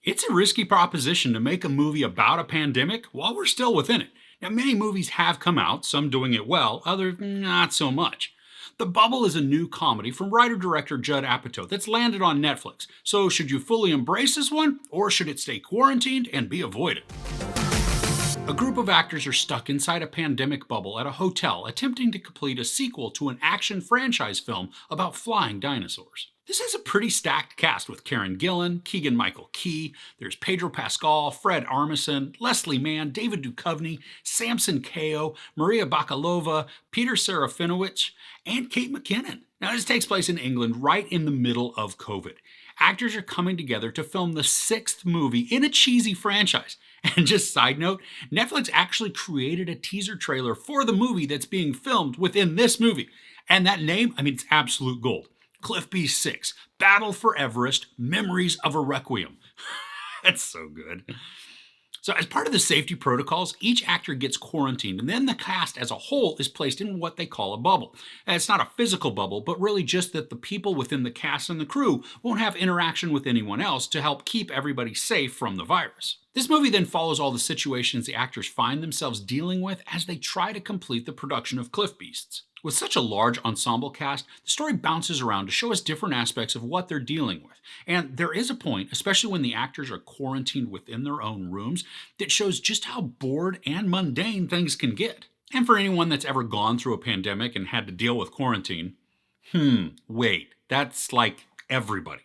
It's a risky proposition to make a movie about a pandemic while we're still within it. Now, many movies have come out, some doing it well, others not so much. The Bubble is a new comedy from writer-director Judd Apatow that's landed on Netflix. So should you fully embrace this one, or should it stay quarantined and be avoided? A group of actors are stuck inside a pandemic bubble at a hotel attempting to complete a sequel to an action franchise film about flying dinosaurs. This is a pretty stacked cast with Karen Gillan, Keegan-Michael Key, there's Pedro Pascal, Fred Armisen, Leslie Mann, David Duchovny, Samson Kayo, Maria Bakalova, Peter Serafinowicz, and Kate McKinnon. Now, this takes place in England right in the middle of COVID. Actors are coming together to film the 6th movie in a cheesy franchise. And just side note, Netflix actually created a teaser trailer for the movie that's being filmed within this movie. And that name, it's absolute gold. Cliff B6, Battle for Everest, Memories of a Requiem. That's so good. So as part of the safety protocols, each actor gets quarantined, and then the cast as a whole is placed in what they call a bubble. And it's not a physical bubble, but really just that the people within the cast and the crew won't have interaction with anyone else to help keep everybody safe from the virus. This movie then follows all the situations the actors find themselves dealing with as they try to complete the production of Cliff Beasts. With such a large ensemble cast, the story bounces around to show us different aspects of what they're dealing with. And there is a point, especially when the actors are quarantined within their own rooms, that shows just how bored and mundane things can get. And for anyone that's ever gone through a pandemic and had to deal with quarantine, wait, that's like everybody.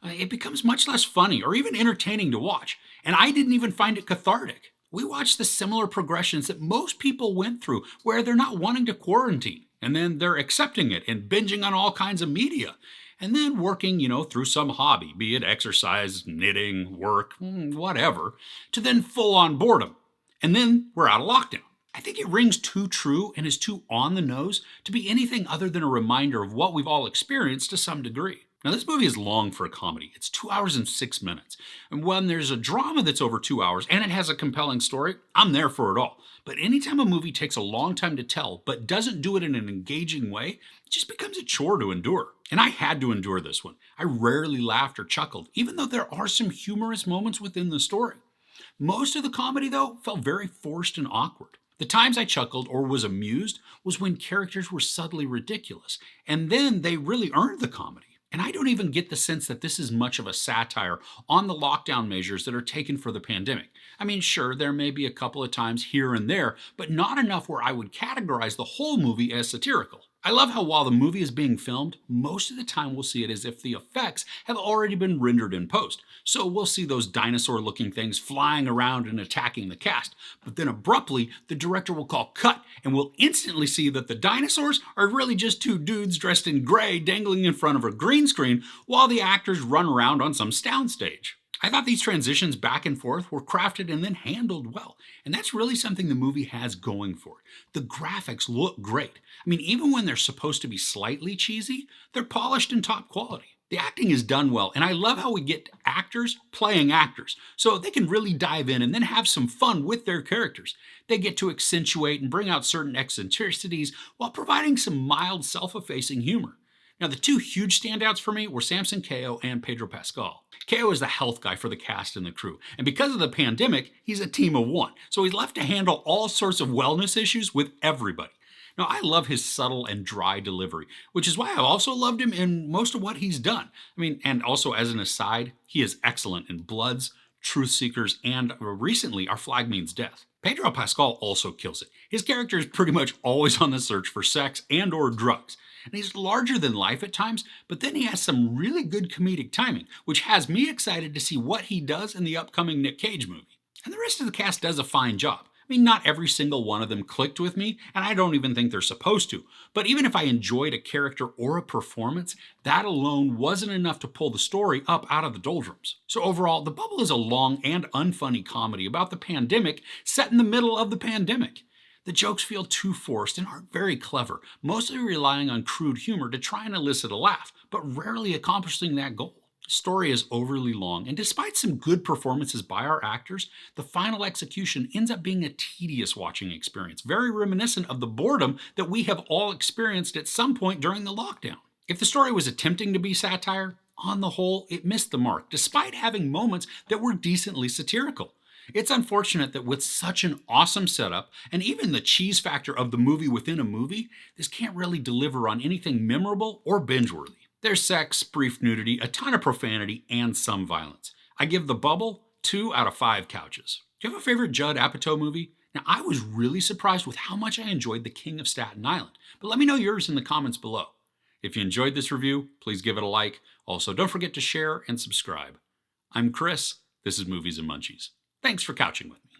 It becomes much less funny or even entertaining to watch, and I didn't even find it cathartic. We watched the similar progressions that most people went through where they're not wanting to quarantine, and then they're accepting it and binging on all kinds of media, and then working, through some hobby, be it exercise, knitting, work, whatever, to then full-on boredom. And then we're out of lockdown. I think it rings too true and is too on the nose to be anything other than a reminder of what we've all experienced to some degree. Now, this movie is long for a comedy. It's 2 hours and 6 minutes. And when there's a drama that's over 2 hours and it has a compelling story, I'm there for it all. But anytime a movie takes a long time to tell but doesn't do it in an engaging way, it just becomes a chore to endure. And I had to endure this one. I rarely laughed or chuckled, even though there are some humorous moments within the story. Most of the comedy, though, felt very forced and awkward. The times I chuckled or was amused was when characters were subtly ridiculous, and then they really earned the comedy. And I don't even get the sense that this is much of a satire on the lockdown measures that are taken for the pandemic. Sure, there may be a couple of times here and there, but not enough where I would categorize the whole movie as satirical. I love how while the movie is being filmed, most of the time we'll see it as if the effects have already been rendered in post. So we'll see those dinosaur-looking things flying around and attacking the cast. But then abruptly, the director will call cut, and we'll instantly see that the dinosaurs are really just 2 dudes dressed in gray dangling in front of a green screen while the actors run around on some soundstage. I thought these transitions back and forth were crafted and then handled well, and that's really something the movie has going for it. The graphics look great. Even when they're supposed to be slightly cheesy, they're polished and top quality. The acting is done well, and I love how we get actors playing actors, so they can really dive in and then have some fun with their characters. They get to accentuate and bring out certain eccentricities while providing some mild self-effacing humor. Now, the 2 huge standouts for me were Samson Kayo and Pedro Pascal. Kayo is the health guy for the cast and the crew, and because of the pandemic, he's a team of one, so he's left to handle all sorts of wellness issues with everybody. Now, I love his subtle and dry delivery, which is why I also loved him in most of what he's done. And also as an aside, he is excellent in Bloods, Truth Seekers, and recently Our Flag Means Death. Pedro Pascal also kills it. His character is pretty much always on the search for sex and or drugs. And he's larger than life at times, but then he has some really good comedic timing, which has me excited to see what he does in the upcoming Nick Cage movie. And the rest of the cast does a fine job. Not every single one of them clicked with me, and I don't even think they're supposed to. But even if I enjoyed a character or a performance, that alone wasn't enough to pull the story up out of the doldrums. So overall, The Bubble is a long and unfunny comedy about the pandemic set in the middle of the pandemic. The jokes feel too forced and aren't very clever, mostly relying on crude humor to try and elicit a laugh, but rarely accomplishing that goal. The story is overly long, and despite some good performances by our actors, the final execution ends up being a tedious watching experience, very reminiscent of the boredom that we have all experienced at some point during the lockdown. If the story was attempting to be satire, on the whole, it missed the mark, despite having moments that were decently satirical. It's unfortunate that with such an awesome setup, and even the cheese factor of the movie within a movie, this can't really deliver on anything memorable or binge-worthy. There's sex, brief nudity, a ton of profanity, and some violence. I give The Bubble 2 out of 5 couches. Do you have a favorite Judd Apatow movie? Now, I was really surprised with how much I enjoyed The King of Staten Island, but let me know yours in the comments below. If you enjoyed this review, please give it a like. Also, don't forget to share and subscribe. I'm Chris. This is Movies and Munchies. Thanks for couching with me.